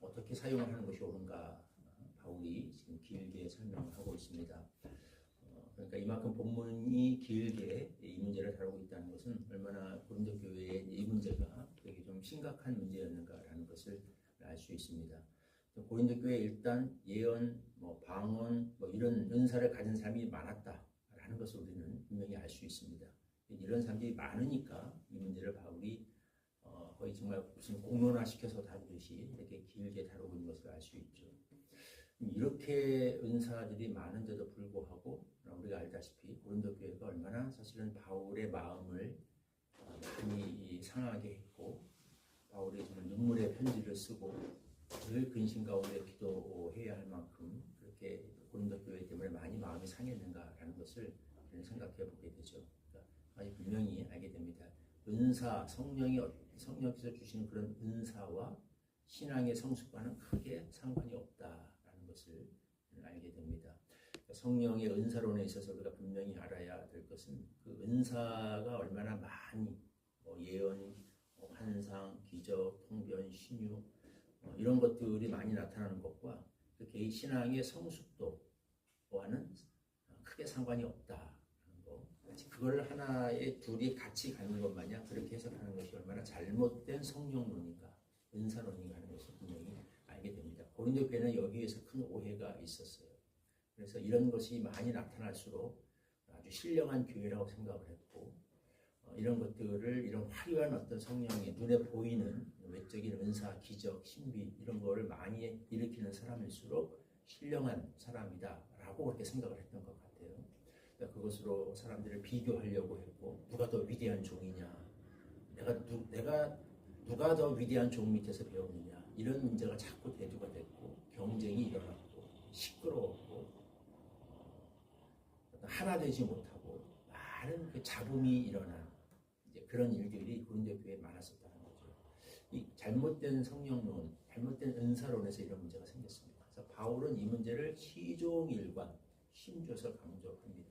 어떻게 사용을 하는 것이 옳은가 바울이 지금 길게 설명을 하고 있습니다. 그러니까 이만큼 본문이 길게 이 문제를 다루고 있다는 것은 얼마나 고린도 교회의 이 문제가 되게 좀 심각한 문제였는가라는 것을 알 수 있습니다. 고린도 교회에 일단 예언, 방언, 이런 은사를 가진 사람이 많았다라는 것을 우리는 분명히 알 수 있습니다. 이런 사람들이 많으니까 이 문제를 바울이 거의 정말 무슨 공론화시켜서 다루듯이 이렇게 길게 다루고 있는 것을 알 수 있죠. 이렇게 은사들이 많은데도 불구하고 우리가 알다시피 고린도 교회가 얼마나 사실은 바울의 마음을 많이 상하게 했고, 바울이 정말 눈물의 편지를 쓰고 늘 근심 가운데 기도해야 할 만큼 그렇게 고린도 교회 때문에 많이 마음이 상했는가라는 것을 생각해 보게 되죠. 그러니까 분명히 알게 됩니다. 은사, 성령께서 주시는 그런 은사와 신앙의 성숙과는 크게 상관이 없다라는 것을 알게 됩니다. 성령의 은사론에 있어서 우리가 분명히 알아야 될 것은 그 은사가 얼마나 많이 예언, 환상, 기적, 통변, 신유 이런 것들이 많이 나타나는 것과 그 개인 신앙의 성숙도와는 크게 상관이 없다라는 거. 그걸 하나의 둘이 같이 가는 것 마냥 그렇게 해석하는 것이 얼마나 잘못된 성령론인가, 은사론인가 하는 것을 분명히 알게 됩니다. 고린도 교회는 여기에서 큰 오해가 있었어요. 그래서 이런 것이 많이 나타날수록 아주 신령한 교회라고 생각을 했고, 이런 것들을, 이런 화려한 어떤 성령의 눈에 보이는 외적인 은사, 기적, 신비 이런 거를 많이 일으키는 사람일수록 신령한 사람이다라고 그렇게 생각을 했던 것 같아요. 그러니까 그것으로 사람들을 비교하려고 했고, 누가 더 위대한 종이냐, 내가 누가 더 위대한 종 밑에서 배웠느냐, 이런 문제가 자꾸 대두가 됐고, 경쟁이 일어났고, 시끄러웠고, 하나 되지 못하고 많은 그 잡음이 일어난 이제 그런 일들이 고린도 교회에 많았었다는 거죠. 이 잘못된 성령론, 잘못된 은사론에서 이런 문제가 생겼습니다. 그래서 바울은 이 문제를 시종일관 힘줘서 강조합니다.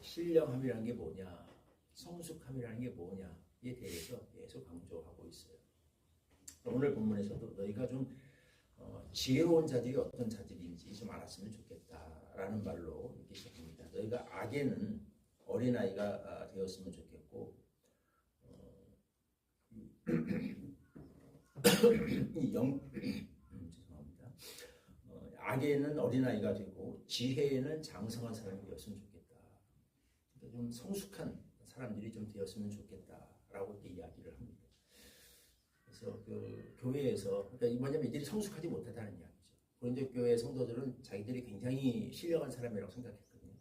신령함이라는 게 뭐냐, 성숙함이라는 게 뭐냐에 대해서 계속 강조하고 있어요. 오늘 본문에서도 너희가 좀 지혜로운 자들이 어떤 자들인지 좀 알았으면 좋겠다라는 말로 이렇게 시작합니다. 너희가 악에는 어린아이가 되었으면 좋겠고, 죄송합니다. 악에는 어린아이가 되고 지혜에는 장성한 사람이 되었으면 좋겠다. 그러니까 좀 성숙한 사람들이 좀 되었으면 좋겠다라고 이렇게 이야기를 합니다. 그래서 그 교회에서, 그러니까 뭐냐면 이들이 성숙하지 못하다는 이야기죠. 고린도 교회 성도들은 자기들이 굉장히 신령한 사람이라고 생각했거든요.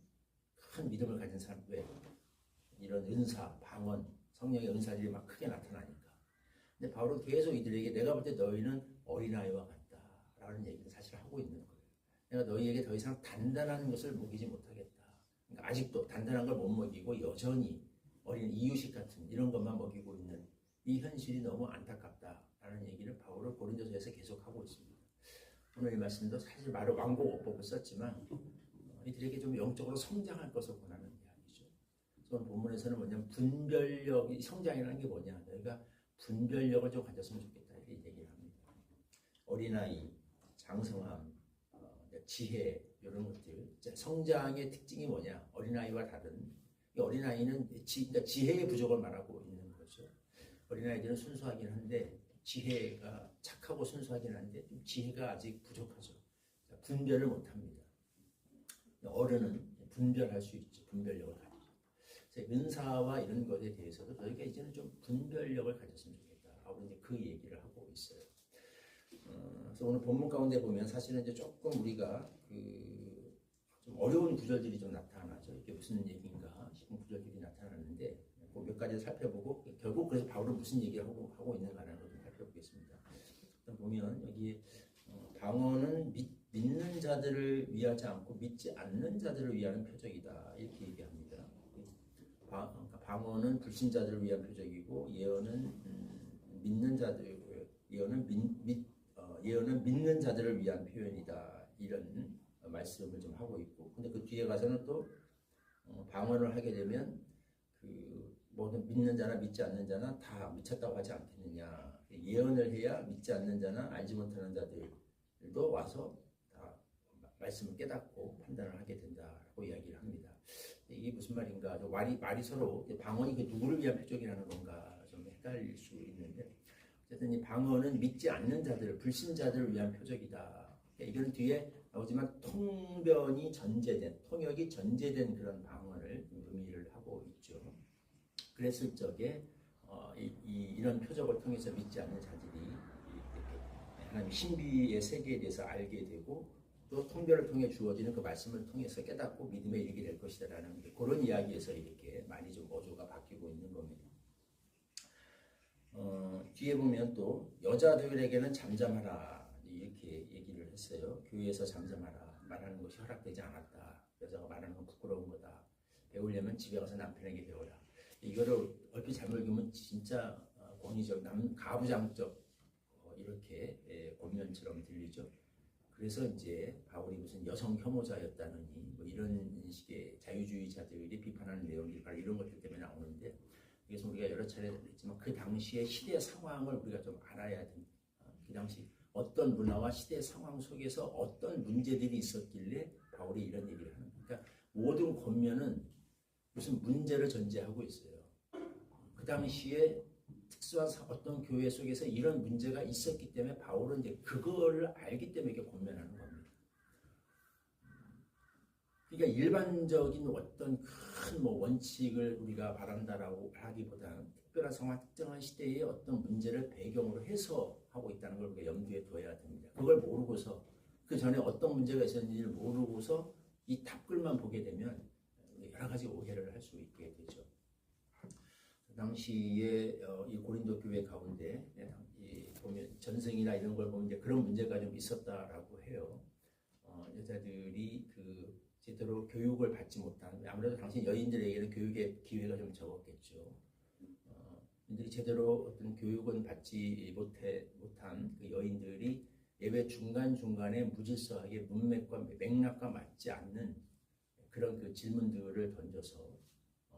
큰 믿음을 가진 사람, 왜? 이런 은사, 방언, 성령의 은사들이 막 크게 나타나니까. 근데 바울은 계속 이들에게 내가 볼 때 너희는 어린아이와 같다라는 얘기를 사실 하고 있는 거예요. 내가 너희에게 더 이상 단단한 것을 먹이지 못하겠다. 그러니까 아직도 단단한 걸 못 먹이고 여전히 어린 이유식 같은 이런 것만 먹이고 있는 이 현실이 너무 안타깝다라는 얘기를 바울은 고린도서에서 계속하고 있습니다. 오늘 이 말씀도 사실 말을 완곡어법을 썼지만 이들에게 좀 영적으로 성장할 것을 권하는 이야기죠. 그래서 본문에서는 뭐냐면 분별력이, 성장이라는 게 뭐냐, 너희가 분별력을 좀 가졌으면 좋겠다 이렇게 얘기를 합니다. 어린아이, 장성함, 지혜 이런 것들, 성장의 특징이 뭐냐, 어린아이와 다른, 이 어린아이는 그러니까 지혜의 부족을 말하고 있는 거죠. 어린아이들은 순수하긴 한데 지혜가 착하고 순수하긴 한데 좀 지혜가 아직 부족하죠. 분별을 못합니다. 어른은 분별할 수 있죠. 분별력을 가지죠. 그래서 은사와 이런 것에 대해서도 너희가 이제는 좀 분별력을 가졌으면 좋겠다라고 이제 그 얘기를 하고 있어요. 그래서 오늘 본문 가운데 보면 사실은 이제 조금 우리가 좀 어려운 구절들이 좀 나타나죠. 이게 무슨 얘기인가 싶은 구절들이 나타나는데 몇 가지를 살펴보고 결국 그래서 바울은 무슨 얘기를 하고 있는가라는 것을 살펴보겠습니다. 보면 여기 방언은 믿는 자들을 위하지 않고 믿지 않는 자들을 위하는 표적이다 이렇게 얘기합니다. 방언은 불신자들을 위한 표적이고 예언은 믿는 자들, 예언은 믿는 자들을 위한 표현이다 이런 말씀을 좀 하고 있고, 근데 그 뒤에 가서는 또 방언을 하게 되면 모든 믿는 자나 믿지 않는 자나 다 미쳤다고 하지 않겠느냐 예언을 해야 믿지 않는 자나 알지 못하는 자들도 와서 다 말씀을 깨닫고 판단을 하게 된다라고 이야기를 합니다. 이게 무슨 말인가? 말이 서로 방언이 그 누구를 위한 표적이라는 건가 좀 헷갈릴 수 있는데 어쨌든 이 방언은 믿지 않는 자들, 불신자들을 위한 표적이다. 이거는 뒤에 나오지만 통역이 전제된 그런 방언을 의미를 하고 있죠. 그랬을 적에 이런 표적을 통해서 믿지 않는 자들이 하나님의 신비의 세계에 대해서 알게 되고 또 통별을 통해 주어지는 그 말씀을 통해서 깨닫고 믿음에 이르게 될 것이다라는 그런 이야기에서 이렇게 많이 좀 어조가 바뀌고 있는 겁니다. 뒤에 보면 또 여자들에게는 잠잠하라 이렇게 얘기를 했어요. 교회에서 잠잠하라 말하는 것이 허락되지 않았다. 여자가 말하는 건 부끄러운 거다. 배우려면 집에 가서 남편에게 배워라. 이거를 얼핏 잘못 읽으면 진짜 권위적, 가부장적 이렇게 권면처럼 들리죠. 그래서 이제 바울이 무슨 여성 혐오자였다느니 뭐 이런 식의 자유주의자들이 비판하는 내용들이 바로 이런 것들 때문에 나오는데 그래서 우리가 여러 차례 했지만 그 당시의 시대 상황을 우리가 좀 알아야 됩니다. 그 당시 어떤 문화와 시대 상황 속에서 어떤 문제들이 있었길래 바울이 이런 얘기를 하는 거예요. 그러니까 모든 권면은 무슨 문제를 전제하고 있어요. 그 당시에 특수한 어떤 교회 속에서 이런 문제가 있었기 때문에 바울은 이제 그거를 알기 때문에 이렇게 권면하는 겁니다. 그러니까 일반적인 어떤 큰 뭐 원칙을 우리가 바란다라고 하기보다는 특별한 상황, 특정한 시대의 어떤 문제를 배경으로 해서 하고 있다는 걸 우리가 염두에 둬야 됩니다. 그걸 모르고서 그 전에 어떤 문제가 있었는지를 모르고서 이 탑글만 보게 되면 여러 가지 오해를 할 수 있게 되죠. 그 당시에 이 고린도 교회 가운데 보면 전승이나 이런 걸 보면 이제 그런 문제가 좀 있었다라고 해요. 여자들이 제대로 교육을 받지 못한, 아무래도 당시 여인들에게는 교육의 기회가 좀 적었겠죠. 이들이 제대로 어떤 교육은 받지 못한 그 여인들이 예배 중간중간에 무질서하게 문맥과 맥락과 맞지 않는 그런 그 질문들을 던져서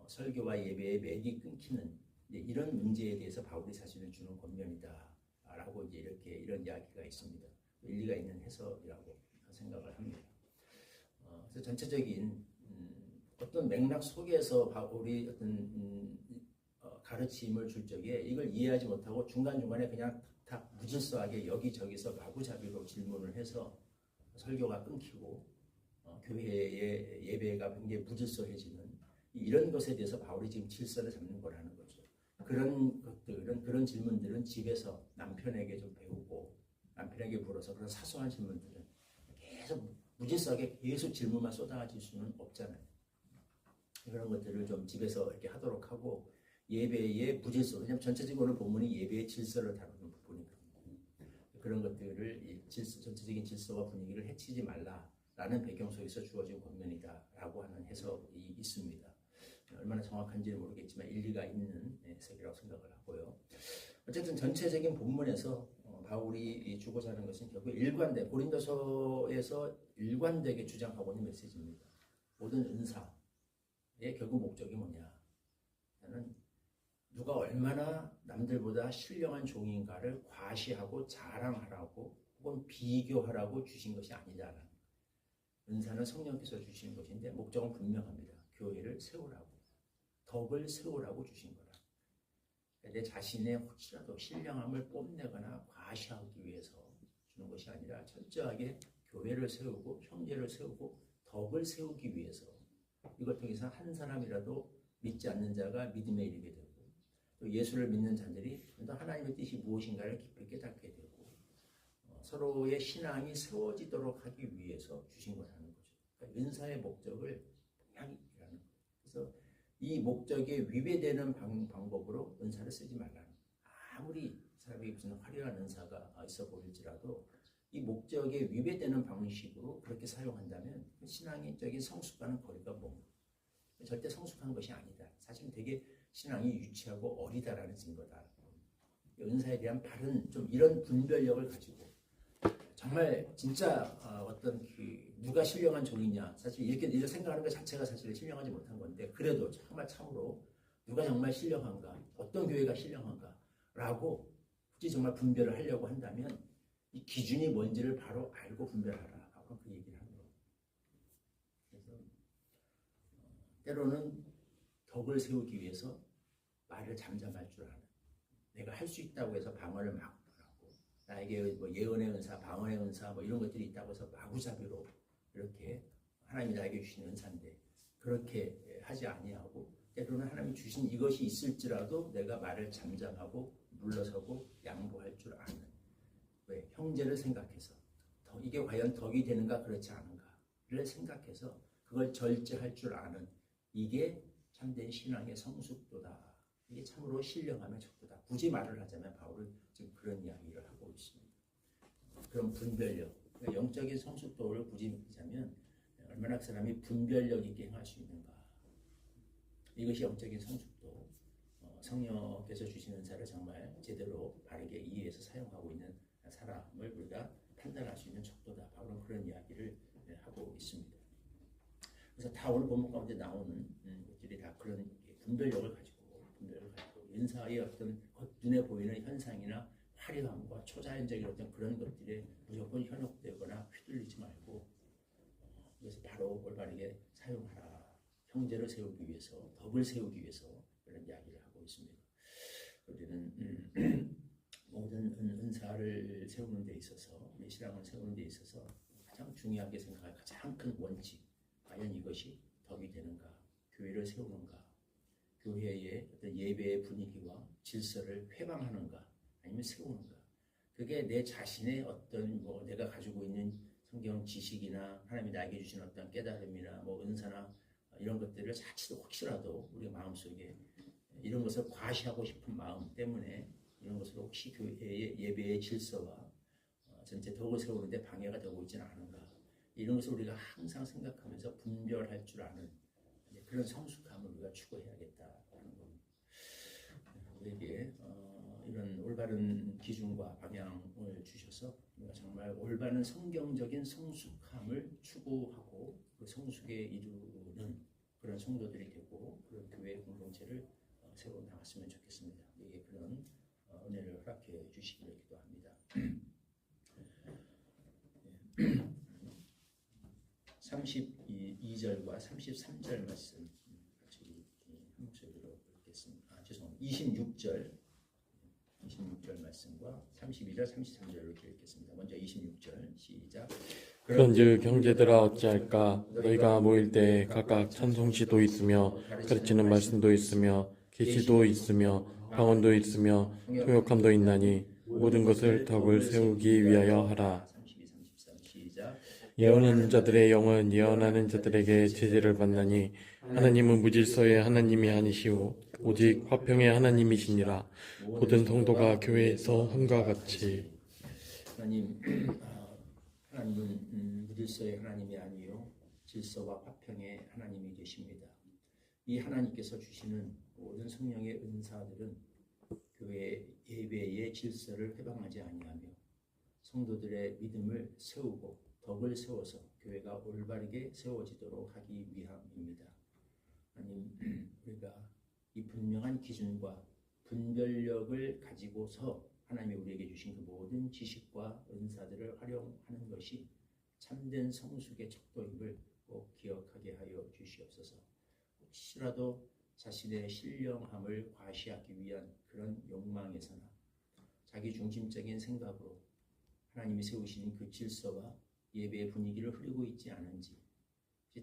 설교와 예배의 맥이 끊기는 이런 문제에 대해서 바울이 사실은 주는 권면이다라고 이제 이런 이야기가 있습니다. 일리가 있는 해석이라고 생각을 합니다. 그래서 전체적인 어떤 맥락 속에서 바울이 어떤 가르침을 줄 적에 이걸 이해하지 못하고 중간중간에 그냥 탁 무질서하게 여기저기서 마구잡이로 질문을 해서 설교가 끊기고 교회의 예배가 굉장히 무질서해지는 이런 것에 대해서 바울이 지금 질서를 잡는 거라는 거죠. 그런 질문들은 집에서 남편에게 좀 배우고 남편에게 물어서 그런 사소한 질문들은 계속 무질서하게 계속 질문만 쏟아질 수는 없잖아요. 그런 것들을 좀 집에서 이렇게 하도록 하고 예배의 무질서, 왜냐하면 전체적으로 본문이 예배의 질서를 다루는 부분이거든요. 그런 것들을 전체적인 질서와 분위기를 해치지 말라라는 배경 속에서 주어진 권면이다라고 하는 해석이 있습니다. 얼마나 정확한지는 모르겠지만 일리가 있는 해석이라고 생각을 하고요. 어쨌든 전체적인 본문에서 바울이 주고자 하는 것은 결국 고린도서에서 일관되게 주장하고 있는 메시지입니다. 모든 은사의 결국 목적이 뭐냐? 나는 누가 얼마나 남들보다 신령한 종인가를 과시하고 자랑하라고 혹은 비교하라고 주신 것이 아니다라는 거예요. 은사는 성령께서 주신 것인데 목적은 분명합니다. 교회를 세우라고, 덕을 세우라고 주신 거라. 내 자신의 혹시라도 신령함을 뽐내거나 과시하기 위해서 주는 것이 아니라 철저하게 교회를 세우고 형제를 세우고 덕을 세우기 위해서 이걸 통해서 한 사람이라도 믿지 않는 자가 믿음에 이르게 되고 또 예수를 믿는 자들이 또 하나님의 뜻이 무엇인가를 깊이 깨닫게 되고 서로의 신앙이 세워지도록 하기 위해서 주신 거라는 거죠. 그러니까 은사의 목적을 분명히 이라는 거예요. 그래서 이 목적에 위배되는 방법으로 은사를 쓰지 말라는 거예요. 아무리 사람에게 무슨 화려한 은사가 있어 보일지라도 이 목적에 위배되는 방식으로 그렇게 사용한다면 신앙적인 성숙과는 거리가 먼 거예요. 절대 성숙한 것이 아니다. 사실은 되게 신앙이 유치하고 어리다라는 증거다. 은사에 대한 바른 좀 이런 분별력을 가지고 정말 진짜 어떤 누가 신령한 종이냐 사실 이렇게 생각하는 것 자체가 사실 신령하지 못한 건데 그래도 정말 참으로 누가 정말 신령한가 어떤 교회가 신령한가 라고 굳이 정말 분별을 하려고 한다면 이 기준이 뭔지를 바로 알고 분별하라. 아까 그 얘기를 하는 거예요. 그래서 때로는 덕을 세우기 위해서 말을 잠잠할 줄 아는, 내가 할 수 있다고 해서 방언을 막 하고, 나에게 뭐 예언의 은사, 방언의 은사 뭐 이런 것들이 있다고 해서 마구잡이로 이렇게 하나님이 나에게 주신 은사인데 그렇게 하지 아니하고, 때로는 하나님이 주신 이것이 있을지라도 내가 말을 잠잠하고 물러서고 양보할 줄 아는, 왜? 형제를 생각해서 이게 과연 덕이 되는가 그렇지 않은가를 생각해서 그걸 절제할 줄 아는, 이게 참된 신앙의 성숙도다. 이게 참으로 신령함의 척도다. 굳이 말을 하자면 바울은 지금 그런 이야기를 하고 있습니다. 그런 분별력, 그러니까 영적인 성숙도를 굳이 묻자면 얼마나 그 사람이 분별력 있게 행할 수 있는가. 이것이 영적인 성숙도, 성령께서 주시는 은사를 정말 제대로 바르게 이해해서 사용하고 있는 사람을 우리가 판단할 수 있는 척도다. 바울은 그런 이야기를 하고 있습니다. 그래서 다 오늘 본문 가운데 나오는 것들이 다 그런 분별력을 가지고 은사의 어떤 눈에 보이는 현상이나 화려함과 초자연적인 어떤 그런 것들에 무조건 현혹되거나 휘둘리지 말고, 그래서 바로 올바르게 사용하라. 형제를 세우기 위해서, 덕을 세우기 위해서 그런 이야기를 하고 있습니다. 우리는 모든 은사를 세우는 데 있어서, 우리 신앙을 세우는 데 있어서 가장 중요하게 생각할 가장 큰 원칙, 과연 이것이 덕이 되는가, 교회를 세우는가, 교회의 어떤 예배의 분위기와 질서를 회방하는가 아니면 세우는가, 그게 내 자신의 어떤 뭐 내가 가지고 있는 성경 지식이나 하나님이 나에게 주신 어떤 깨달음이나 뭐 은사나 이런 것들을 자칫 혹시라도 우리 마음속에 이런 것을 과시하고 싶은 마음 때문에 이런 것을 혹시 교회의 예배의 질서와 전체 덕을 세우는데 방해가 되고 있지는 않은가, 이런 것을 우리가 항상 생각하면서 분별할 줄 아는 그런 성숙함을 우리가 추구해야겠다라는 겁니다. 우리에게 이런 올바른 기준과 방향을 주셔서 우리가 정말 올바른 성경적인 성숙함을 추구하고 그 성숙에 이루는 그런 성도들이 되고 그런 교회 공동체를 세워 나갔으면 좋겠습니다. 우리에게 그런 은혜를 허락해 주시기를 기도합니다. 32절과 33절 말씀 같이 한 목소리로 읽겠습니다. 죄송합니다. 26절 말씀과 32절, 33절로 이렇게 읽겠습니다. 먼저 26절 시작. 그런즉 형제들아 어찌할까? 너희가 모일 때 각각 찬송시도 있으며 가르치는 말씀도 있으며 계시도 있으며 방언도 있으며 통역함도 있나니 모든 것을 덕을 세우기 위하여 하라. 32, 33 시작. 예언하는 자들의 영은 예언하는 자들에게 제재를 받나니 하나님은 무질서의 하나님이 아니시오 오직 화평의 하나님이시니라. 모든 성도가 교회에서 함과 같이. 하나님은 무질서의 하나님이 아니요 질서와 화평의 하나님이 계십니다. 이 하나님께서 주시는 모든 성령의 은사들은 교회 예배의 질서를 회방하지 아니하며 성도들의 믿음을 세우고 덕을 세워서 교회가 올바르게 세워지도록 하기 위함입니다. 하나님, 우리가 이 분명한 기준과 분별력을 가지고서 하나님이 우리에게 주신 그 모든 지식과 은사들을 활용하는 것이 참된 성숙의 척도임을 꼭 기억하게 하여 주시옵소서. 혹시라도 자신의 신령함을 과시하기 위한 그런 욕망에서나 자기 중심적인 생각으로 하나님이 세우신 그 질서와 예배의 분위기를 흐리고 있지 않은지,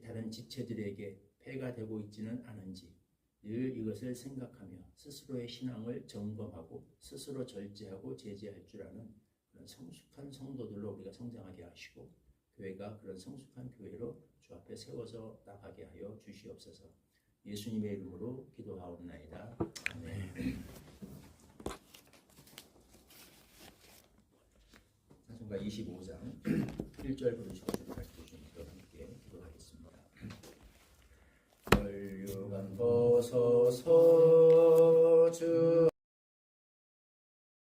다른 지체들에게 폐가 되고 있지는 않은지 늘 이것을 생각하며 스스로의 신앙을 점검하고 스스로 절제하고 제재할 줄 아는 그런 성숙한 성도들로 우리가 성장하게 하시고 교회가 그런 성숙한 교회로 주 앞에 세워서 나가게 하여 주시옵소서. 예수님의 이름으로 기도하옵나이다. 아멘. 찬송가 25장 1절 부르시고 가르쳐 주신 것 함께 기도하겠습니다. 혈육안 벗어서 주